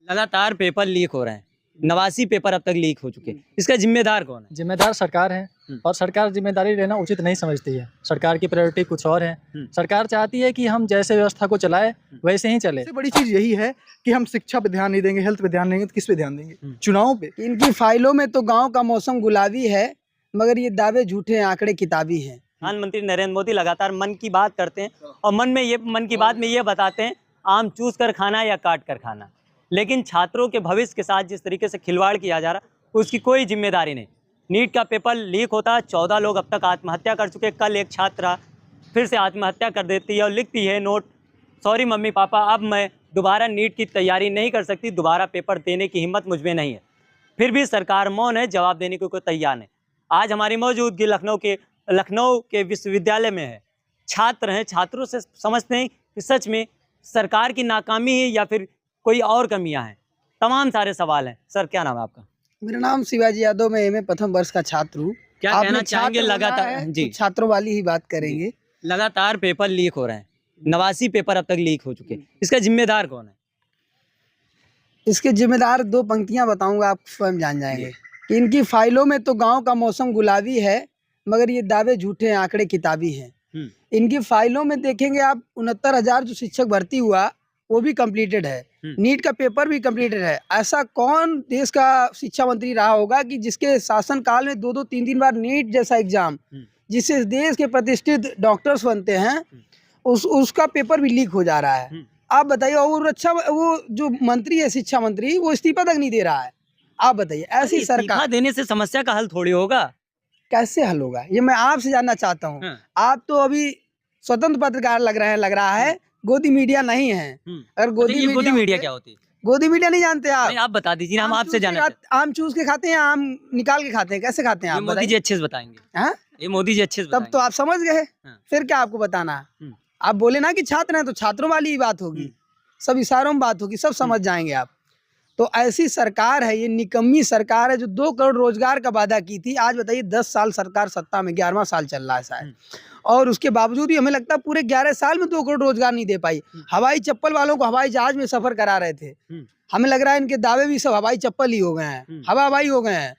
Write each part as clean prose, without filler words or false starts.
लगातार paper leak हो रहे हैं, 89 पेपर अब तक लीक हो चुके हैं। इसका जिम्मेदार कौन है? जिम्मेदार सरकार है और सरकार जिम्मेदारी लेना उचित नहीं समझती है। सरकार की प्रायोरिटी कुछ और है। सरकार चाहती है कि हम जैसे व्यवस्था को चलाए वैसे ही चले। सबसे बड़ी चीज यही है कि हम शिक्षा पे ध्यान नहीं देंगे, हेल्थ पे ध्यान देंगे, तो किस पे ध्यान देंगे? चुनाव पे। इनकी फाइलों में तो गांव का मौसम गुलाबी है, मगर ये दावे झूठे हैं, आंकड़े किताबी हैं। प्रधानमंत्री नरेंद्र मोदी लगातार मन की बात करते हैं और मन की बात में ये बताते हैं आम चूस कर खाना या काट कर खाना, लेकिन छात्रों के भविष्य के साथ जिस तरीके से खिलवाड़ किया जा रहा उसकी कोई जिम्मेदारी नहीं। नीट का पेपर लीक होता, 14 लोग अब तक आत्महत्या कर चुके। कल एक छात्रा फिर से आत्महत्या कर देती है और लिखती है नोट, सॉरी मम्मी पापा, अब मैं दोबारा नीट की तैयारी नहीं कर सकती, दोबारा पेपर देने की हिम्मत मुझ में नहीं है। फिर भी सरकार मौन है, जवाब देने को कोई तैयार नहीं। आज हमारी मौजूदगी लखनऊ के विश्वविद्यालय में है। छात्र हैं, छात्रों से समझते हैं कि सच में सरकार की नाकामी है या फिर कोई और कमियां हैं। तमाम सारे सवाल हैं। सर, क्या नाम है आपका? मेरा नाम शिवाजी यादव, मैं एमए प्रथम वर्ष का छात्र हूँ। क्या कहना चाहेंगे? लगातार जी, छात्रों वाली ही बात करेंगे। लगातार पेपर लीक हो रहे हैं, 89 पेपर अब तक लीक हो चुके हैं। इसका जिम्मेदार कौन है? इसके जिम्मेदार दो पंक्तियां बताऊंगा, आप स्वयं जान जाएंगे। इनकी फाइलों में तो गांव का मौसम गुलाबी है, मगर ये दावे झूठे हैं, आंकड़े किताबी हैं। इनकी फाइलों में देखेंगे आप, 69,000 जो शिक्षक भर्ती हुआ वो भी कंप्लीटेड है, नीट का पेपर भी कंप्लीटेड है। ऐसा कौन देश का शिक्षा मंत्री रहा होगा कि जिसके शासन काल में 2-2, 3-3 बार नीट जैसा एग्जाम, जिससे देश के प्रतिष्ठित डॉक्टर्स बनते हैं, उसका पेपर भी लीक हो जा रहा है। आप बताइए। और अच्छा, वो जो मंत्री है, शिक्षा मंत्री, वो इस्तीफा तक नहीं दे रहा है। आप बताइए, ऐसी सरकार देने से समस्या का हल थोड़ी होगा। कैसे हल होगा, ये मैं आपसे जानना चाहता हूँ। आप तो अभी स्वतंत्र पत्रकार लग रहा है, गोदी मीडिया नहीं है। अगर गोदी मीडिया क्या होती है? गोदी मीडिया नहीं जानते आप? आप बता दीजिए, हम आपसे जानना चाहते हैं। आम चूस के खाते हैं, आम निकाल के खाते हैं, कैसे खाते हैं आप? मोदी जी अच्छे से बताएंगे। ये मोदी जी अच्छे से तब तो आप समझ गए। फिर क्या आपको बताना? आप बोले ना कि छात्र हैं, तो छात्रों वाली ही बात होगी, सब इशारों में बात होगी, सब समझ जाएंगे आप। तो ऐसी सरकार है, ये निकम्मी सरकार है जो 2 करोड़ रोजगार का वादा की थी। आज बताइए 10 साल सरकार सत्ता में, 11वां साल चल रहा है शायद, और उसके बावजूद भी हमें लगता है पूरे 11 साल में 2 करोड़ रोजगार नहीं दे पाई। हवाई चप्पल वालों को हवाई जहाज में सफर करा रहे थे। हमें लग रहा है इनके दावे भी सब हवाई चप्पल ही हो गए हैं, हवाई हो गए हैं।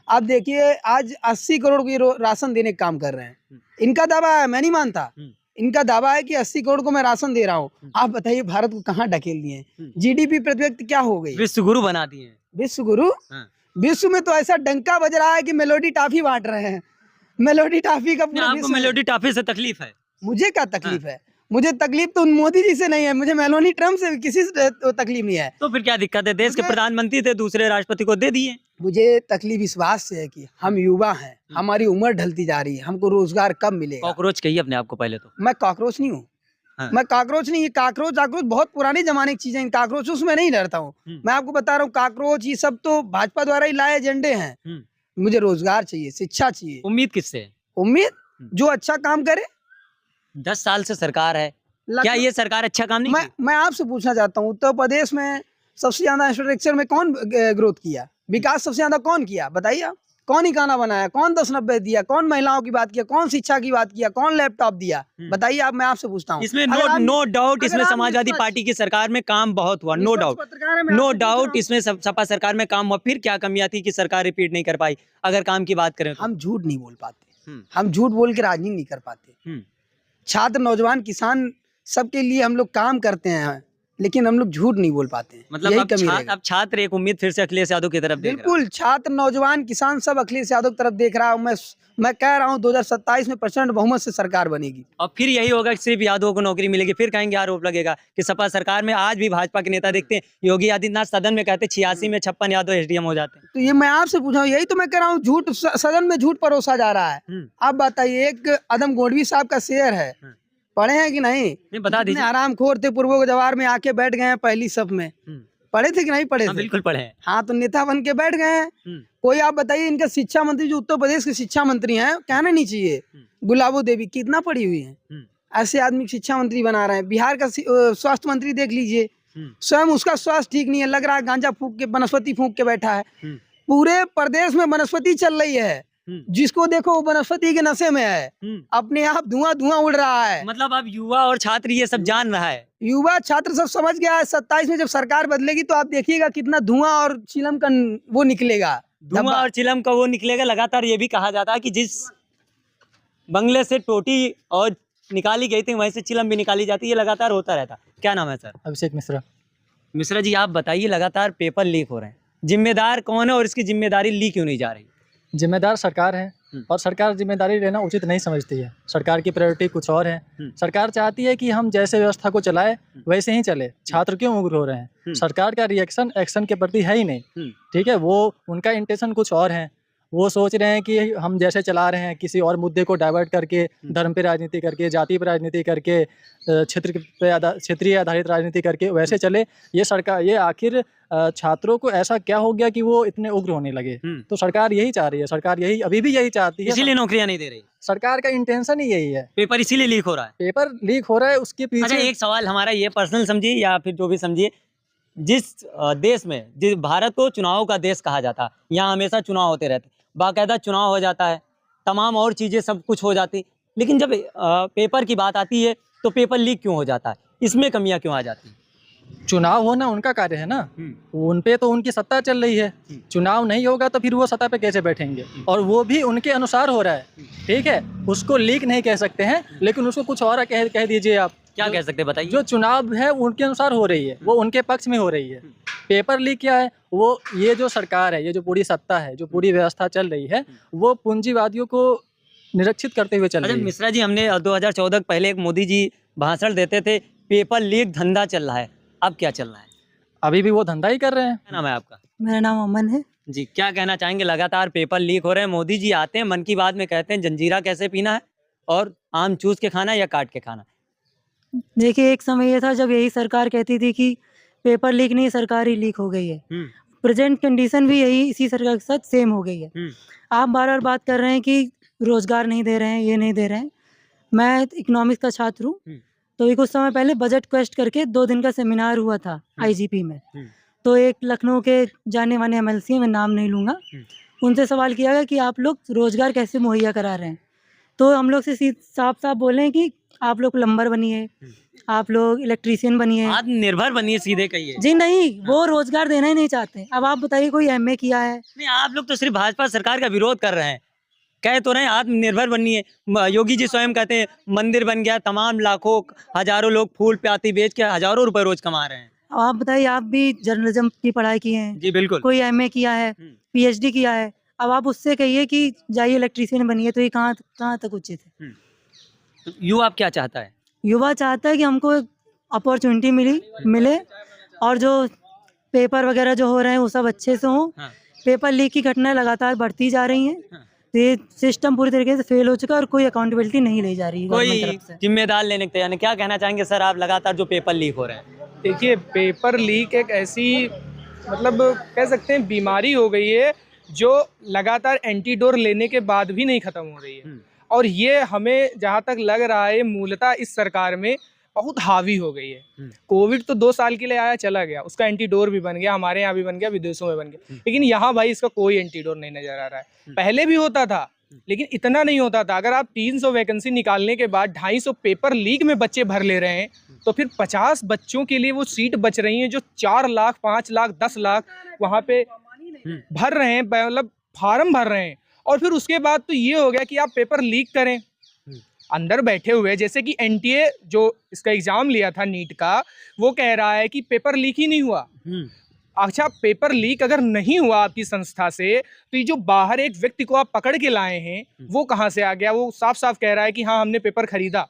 आप देखिए, आज 80 करोड़ की राशन देने का काम कर रहे हैं। इनका दावा है, मैं नहीं मानता। इनका दावा है कि 80 करोड़ को मैं राशन दे रहा हूँ। आप बताइए भारत को कहाँ ढकेल दिए? जीडीपी प्रति व्यक्ति क्या हो गई? विश्व गुरु बना दिए। विश्व गुरु? विश्व में तो ऐसा डंका बज रहा है कि मेलोडी टॉफी बांट रहे हैं। मेलोडी टॉफी का पूरा आपको मेलोडी टॉफी से तकलीफ है? मुझे क्या तकलीफ है? मुझे तकलीफ तो मोदी जी से नहीं है, मुझे मेलोनी ट्रम्प से किसी से तकलीफ नहीं है। तो फिर क्या दिक्कत है? देश के प्रधानमंत्री थे, दूसरे राष्ट्रपति को दे दिए। मुझे तकलीफ इस बात से है कि हम युवा हैं, हमारी उम्र ढलती जा रही है, हमको रोजगार कब मिलेगा? कॉकरोच कहिए अपने आप को पहले तो। मैं कॉकरोच नहीं हूँ। मैं कॉकरोच नहीं, काकरोच बहुत पुराने जमाने की चीजें। काकरोच उसमें नहीं डरता हूँ। मैं आपको बता रहा हूँ, काकरोच ये सब तो भाजपा द्वारा ही लाए एजेंडे हैं। मुझे रोजगार चाहिए, शिक्षा चाहिए। उम्मीद किससे? उम्मीद जो अच्छा काम करे। 10 साल से सरकार है, क्या ये सरकार अच्छा काम नहीं? मैं आपसे पूछना चाहता हूँ, उत्तर प्रदेश में सबसे ज्यादा इंफ्रास्ट्रक्चर में कौन ग्रोथ किया, विकास सबसे ज्यादा कौन किया? बताइए आप। कौन ही गाना बनाया, कौन 10-90 दिया, कौन महिलाओं की बात किया, कौन शिक्षा की बात किया, कौन लैपटॉप दिया? बताइए आप, मैं आपसे पूछता हूँ। इसमें नो डाउट इसमें समाजवादी पार्टी की सरकार में काम बहुत हुआ, नो डाउट इसमें सपा सरकार में काम हुआ। फिर क्या कमियां थी कि सरकार रिपीट नहीं कर पाई? अगर काम की बात करें तो हम झूठ नहीं बोल पाते, हम झूठ बोल के राजनीति नहीं कर पाते। छात्र, नौजवान, किसान, सबके लिए हम लोग काम करते हैं, लेकिन हम लोग झूठ नहीं बोल पाते हैं। मतलब अब छात्र एक उम्मीद फिर से अखिलेश यादव की तरफ देख रहा है। बिल्कुल, छात्र, नौजवान, किसान सब अखिलेश यादव की तरफ देख रहा हूँ। मैं कह रहा हूँ 2027 में प्रचंड बहुमत से सरकार बनेगी। और फिर यही होगा कि सिर्फ यादव को नौकरी मिलेगी। फिर कहेंगे आरोप लगेगा कि सपा सरकार में आज भी भाजपा के नेता देखते हैं, योगी आदित्यनाथ सदन में कहते 86 में 56 यादव एसडीएम हो जाते हैं। तो ये मैं आपसे पूछा, यही तो मैं कह रहा हूँ, झूठ सदन में झूठ परोसा जा रहा है। आप बताइए, एक आदम गोडवी साहब का शेर है, पढ़े हैं कि नहीं? बता दीजिए। आराम खोर थे, पूर्वो जवार में आके बैठ गए हैं पहली सब में। पढ़े थे कि नहीं पढ़े थे? बिल्कुल पढ़े हैं। हाँ, तो नेता बन के बैठ गए हैं। कोई आप बताइए, इनका शिक्षा मंत्री जो उत्तर प्रदेश के शिक्षा मंत्री हैं, कहना नहीं चाहिए, गुलाबो देवी कितना पढ़ी हुई है, ऐसे आदमी शिक्षा मंत्री बना रहे हैं। बिहार का स्वास्थ्य मंत्री देख लीजिए, स्वयं उसका स्वास्थ्य ठीक नहीं है, लग रहा है गांजा फूंक के, वनस्पति फूंक के बैठा है। पूरे प्रदेश में वनस्पति चल रही है, जिसको देखो वो वनस्पति के नशे में है, अपने आप धुआं धुआं उड़ रहा है। मतलब अब युवा और छात्र ये सब जान रहा है। युवा छात्र सब समझ गया है। 27 में जब सरकार बदलेगी तो आप देखिएगा कितना धुआं और चिलम का वो निकलेगा, धुआं और चिलम का वो निकलेगा। लगातार ये भी कहा जाता है कि जिस बंगले से टोटी और निकाली गई थी वहीं से चिलम भी निकाली जाती है। ये लगातार होता रहता। क्या नाम है सर? अभिषेक मिश्रा। मिश्रा जी, आप बताइए, लगातार पेपर लीक हो रहे हैं, जिम्मेदार कौन है और इसकी जिम्मेदारी ली क्यों नहीं जा रही? जिम्मेदार सरकार है और सरकार जिम्मेदारी लेना उचित नहीं समझती है। सरकार की प्रायोरिटी कुछ और है। सरकार चाहती है कि हम जैसे व्यवस्था को चलाए वैसे ही चले। छात्र क्यों उग्र हो रहे हैं? सरकार का रिएक्शन एक्शन के प्रति है ही नहीं। ठीक है, वो उनका इंटेंशन कुछ और है। वो सोच रहे हैं कि हम जैसे चला रहे हैं किसी और मुद्दे को डाइवर्ट करके, धर्म पे राजनीति करके, जाति पे राजनीति करके, क्षेत्रीय आधारित राजनीति करके वैसे चले। ये सरकार, ये आखिर छात्रों को ऐसा क्या हो गया कि वो इतने उग्र होने लगे? तो सरकार यही चाह रही है, सरकार यही अभी भी यही चाहती है, इसीलिए नौकरियां नहीं दे रही। सरकार का इंटेंशन ही यही है। पेपर इसीलिए लीक हो रहा है। पेपर लीक हो रहा है, उसके अच्छा, पीछे एक सवाल हमारा ये पर्सनल समझिए या फिर जो भी समझिए, जिस देश में, जिस भारत को चुनाव का देश कहा जाता है, यहाँ हमेशा चुनाव होते रहते, बाकायदा चुनाव हो जाता है, तमाम और चीज़ें सब कुछ हो जाती, लेकिन जब पेपर की बात आती है तो पेपर लीक क्यों हो जाता है? इसमें कमियां क्यों आ जाती? चुनाव होना उनका कार्य है ना, उन पे तो उनकी सत्ता चल रही है। चुनाव नहीं होगा तो फिर वो सत्ता पे कैसे बैठेंगे? और वो भी उनके अनुसार हो रहा है। ठीक है, उसको लीक नहीं कह सकते हैं, लेकिन उसको कुछ और कह दीजिए आप। क्या कह सकते हैं बताइए? जो चुनाव है उनके अनुसार हो रही है, वो उनके पक्ष में हो रही है। पेपर लीक क्या है? वो ये जो सरकार है, ये जो पूरी सत्ता है, जो पूरी व्यवस्था चल रही है, वो पूंजीवादियों को निरीक्षित करते हुए चल रही है। मिश्रा जी, हमने 2014 पहले एक मोदी जी भाषण देते थे, पेपर लीक धंधा चल रहा है, अब क्या चल रहा है? अभी भी वो धंधा ही कर रहे हैं। क्या नाम है आपका? मेरा नाम अमन है जी। क्या कहना चाहेंगे? लगातार पेपर लीक हो रहे हैं, मोदी जी आते हैं मन की बात में कहते हैं जंजीरा कैसे पीना है और आम चूस के खाना या काट के खाना। देखिए, एक समय ये था जब यही सरकार कहती थी कि पेपर लीक नहीं, सरकार ही लीक हो गई है। प्रेजेंट कंडीशन भी यही इसी सरकार के साथ सेम हो गई है। आप बार बार बात कर रहे हैं कि रोजगार नहीं दे रहे हैं, ये नहीं दे रहे हैं। मैं इकोनॉमिक्स का छात्र हूँ, तो ये कुछ समय पहले बजट क्वेस्ट करके 2 दिन का सेमिनार हुआ था IGP में। तो एक लखनऊ के जाने माने MLC, मैं नाम नहीं लूँगा, उनसे सवाल किया गया कि आप लोग रोजगार कैसे मुहैया करा रहे हैं? तो हम लोग से साफ साफ बोले हैं कि आप लोग प्लम्बर बनिए, आप लोग इलेक्ट्रीशियन बनिए, आत्मनिर्भर बनिए, सीधे कहिए। जी नहीं, वो रोजगार देना ही नहीं चाहते। अब आप बताइए, कोई MA किया है? नहीं, आप लोग तो सिर्फ भाजपा सरकार का विरोध कर रहे हैं। कह तो रहे हैं आत्मनिर्भर बनिए। योगी जी स्वयं कहते हैं मंदिर बन गया, तमाम लाखों हजारों लोग फूल प्याती बेच के हजारों रुपए रोज कमा रहे हैं। आप बताइए, आप भी जर्नलिज्म की पढ़ाई की है? जी बिल्कुल। कोई MA किया है, PhD किया है? अब आप उससे कहिए कि जाइए इलेक्ट्रीशियन बनिए, तो ये कहाँ तक उचित है? तो युवा क्या चाहता है? युवा चाहता है कि हमको अपॉर्चुनिटी मिले और जो पेपर वगैरह जो हो रहे हैं वो सब अच्छे से हों। पेपर लीक की घटनाएं लगातार बढ़ती जा रही हैं। ये सिस्टम पूरी तरीके से फेल हो चुका है और कोई अकाउंटेबिलिटी नहीं ली जा रही है गवर्नमेंट कोई तरफ से। जिम्मेदार लेने के तैयार नहीं। क्या कहना चाहेंगे सर आप, लगातार जो पेपर लीक हो रहे हैं? देखिए, पेपर लीक एक ऐसी मतलब कह सकते हैं बीमारी हो गई है जो लगातार एंटीडोर लेने के बाद भी नहीं खत्म हो रही है। और ये हमें जहाँ तक लग रहा है मूलतः इस सरकार में बहुत हावी हो गई है। कोविड तो 2 साल के लिए आया चला गया, उसका एंटीडोर भी बन गया, हमारे यहाँ भी बन गया, विदेशों में बन गया, लेकिन यहाँ भाई इसका कोई एंटीडोर नहीं नजर आ रहा है। पहले भी होता था लेकिन इतना नहीं होता था। अगर आप 300 वैकेंसी निकालने के बाद 250 पेपर लीक में बच्चे भर ले रहे हैं, तो फिर 50 बच्चों के लिए वो सीट बच रही हैं जो 4 लाख 5 लाख 10 लाख वहाँ पे भर रहे हैं, मतलब फार्म भर रहे हैं। और फिर उसके बाद तो ये हो गया कि आप पेपर लीक करें अंदर बैठे हुए, जैसे कि NTA जो इसका एग्जाम लिया था नीट का, वो कह रहा है कि पेपर लीक ही नहीं हुआ। अच्छा, पेपर लीक अगर नहीं हुआ आपकी संस्था से, तो ये जो बाहर एक व्यक्ति को आप पकड़ के लाए हैं वो कहाँ से आ गया? वो साफ साफ कह रहा है कि हाँ हमने पेपर खरीदा,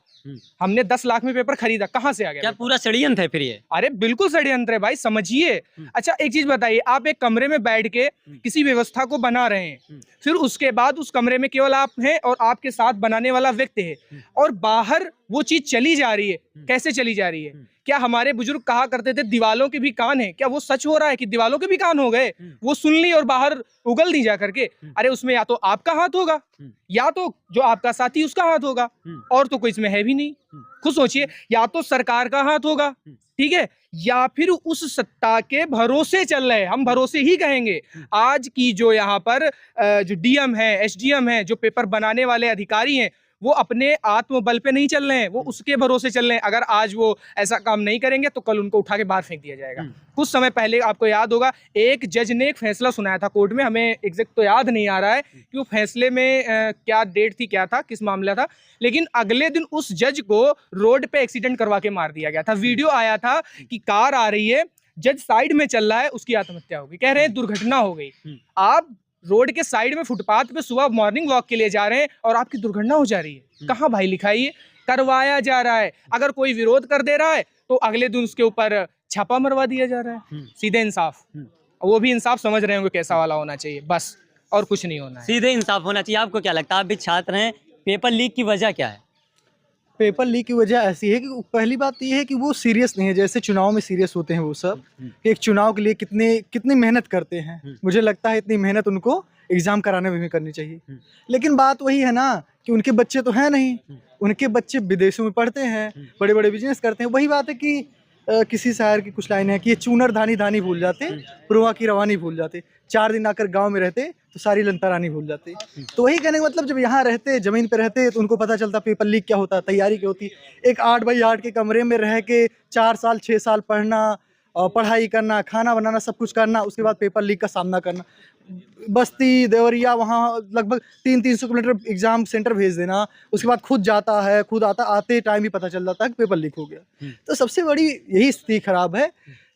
हमने 10 लाख में पेपर खरीदा। कहाँ से आ गया? क्या पूरा षड्यंत्र है फिर ये? अरे बिल्कुल षड्यंत्र है भाई, समझिए। अच्छा, एक चीज बताइए, आप एक कमरे में बैठ के किसी व्यवस्था को बना रहे हैं, फिर उसके बाद उस कमरे में केवल आप हैं और आपके साथ बनाने वाला व्यक्ति है, और बाहर वो चीज चली जा रही है, कैसे चली जा रही है? क्या हमारे बुजुर्ग कहा करते थे दीवालों के भी कान है, क्या वो सच हो रहा है कि दीवालों के भी कान हो गए? वो सुन ली और बाहर उगल दी जा करके। अरे उसमें या तो आपका हाथ होगा या तो जो आपका साथी उसका हाथ होगा, और तो कोई इसमें है भी नहीं। खुद सोचिए, या तो सरकार का हाथ होगा, ठीक है, या फिर उस सत्ता के भरोसे चल रहे, हम भरोसे ही कहेंगे। आज की जो यहाँ पर जो डीएम है, एसडीएम है, जो पेपर बनाने वाले अधिकारी हैं, वो अपने आत्मबल पे नहीं चल रहे हैं, वो उसके भरोसे चल रहे हैं। अगर आज वो ऐसा काम नहीं करेंगे तो कल उनको उठा के बाहर फेंक दिया जाएगा। कुछ समय पहले आपको याद होगा, एक जज ने एक फैसला सुनाया था कोर्ट में, हमें एग्जैक्ट तो याद नहीं आ रहा है कि वो फैसले में क्या डेट थी, क्या था, किस मामला था, लेकिन अगले दिन उस जज को रोड पे एक्सीडेंट करवा के मार दिया गया था। वीडियो आया था कि कार आ रही है, जज साइड में चल रहा है, उसकी आत्महत्या हो गई। कह रहे हैं दुर्घटना हो गई। आप रोड के साइड में फुटपाथ पे सुबह मॉर्निंग वॉक के लिए जा रहे हैं और आपकी दुर्घटना हो जा रही है। कहाँ भाई लिखाई है? करवाया जा रहा है। अगर कोई विरोध कर दे रहा है तो अगले दिन उसके ऊपर छापा मरवा दिया जा रहा है। सीधे इंसाफ, वो भी इंसाफ समझ रहे होंगे कैसा वाला होना चाहिए, बस, और कुछ नहीं होना है। सीधे इंसाफ होना चाहिए। आपको क्या लगता है, आप भी छात्र हैं, पेपर लीक की वजह क्या है? पेपर लीक की वजह ऐसी है कि पहली बात ये है कि वो सीरियस नहीं है, जैसे चुनाव में सीरियस होते हैं वो सब। एक चुनाव के लिए कितनी मेहनत करते हैं, मुझे लगता है इतनी मेहनत उनको एग्ज़ाम कराने में भी करनी चाहिए। लेकिन बात वही है ना कि उनके बच्चे तो हैं नहीं, उनके बच्चे विदेशों में पढ़ते हैं, बड़े बड़े बिजनेस करते हैं। वही बात है कि किसी शायर की कुछ लाइनें हैं कि ये चूनर धानी धानी भूल जाते, पुरवा की रवानी भूल जाते, 4 दिन आकर गांव में रहते तो सारी लंतरानी भूल जाते। तो वही कहने का मतलब, जब यहाँ रहते, ज़मीन पे रहते, तो उनको पता चलता पेपर लीक क्या होता है, तैयारी क्या होती। एक 8 बाई 8 के कमरे में रह के 4 साल 6 साल पढ़ना और पढ़ाई करना, खाना बनाना, सब कुछ करना, उसके बाद पेपर लीक का सामना करना। बस्ती देवरिया वहाँ लगभग 300-300 किलोमीटर एग्जाम सेंटर भेज देना, उसके बाद खुद जाता है, खुद आता, आते टाइम ही पता चल जाता है कि पेपर लीक हो गया। तो सबसे बड़ी यही स्थिति खराब है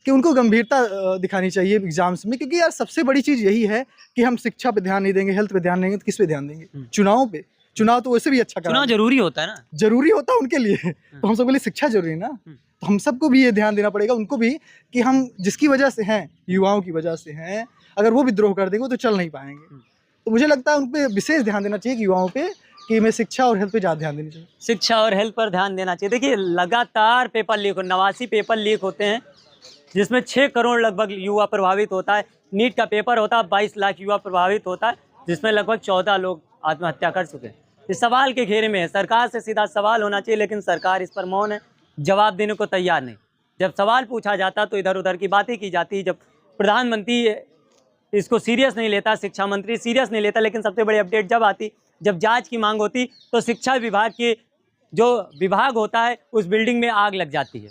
कि उनको गंभीरता दिखानी चाहिए एग्जाम्स में, क्योंकि यार सबसे बड़ी चीज़ यही है कि हम शिक्षा पे ध्यान नहीं देंगे, हेल्थ पे ध्यान नहीं देंगे, तो किस पे ध्यान देंगे? चुनाव पे। चुनाव तो वैसे भी अच्छा चुनाव जरूरी होता है ना, जरूरी होता है उनके लिए, तो हम सबके लिए शिक्षा जरूरी है ना। तो हम सबको भी ये ध्यान देना पड़ेगा, उनको भी, कि हम जिसकी वजह से हैं, युवाओं की वजह से हैं, अगर वो विद्रोह कर देंगे तो चल नहीं पाएंगे। तो मुझे लगता है उन पर विशेष ध्यान देना चाहिए कि युवाओं पे, कि हमें शिक्षा और हेल्थ पे ज़्यादा ध्यान देना चाहिए। शिक्षा और हेल्थ पर ध्यान देना चाहिए। देखिए लगातार पेपर लीक, 89 पेपर लीक होते हैं, जिसमें 6 करोड़ लगभग युवा प्रभावित होता है। नीट का पेपर होता है, 22 लाख युवा प्रभावित होता है, जिसमें लगभग 14 लोग आत्महत्या कर चुके हैं। इस सवाल के घेरे में है, सरकार से सीधा सवाल होना चाहिए, लेकिन सरकार इस पर मौन है, जवाब देने को तैयार नहीं। जब सवाल पूछा जाता तो इधर उधर की बातें की जाती। जब प्रधानमंत्री इसको सीरियस नहीं लेता, शिक्षा मंत्री सीरियस नहीं लेता, लेकिन सबसे बड़ी अपडेट जब आती, जब जांच की मांग होती, तो शिक्षा विभाग के जो विभाग होता है उस बिल्डिंग में आग लग जाती है।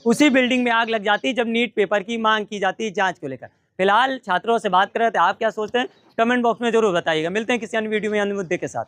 उसी बिल्डिंग में आग लग जाती है जब नीट पेपर की मांग की जाती है जांच को लेकर। फिलहाल छात्रों से बात कर रहे थे, आप क्या सोचते हैं कमेंट बॉक्स में जरूर बताइएगा। मिलते हैं किसी अन्य वीडियो में अन्य मुद्दे के साथ।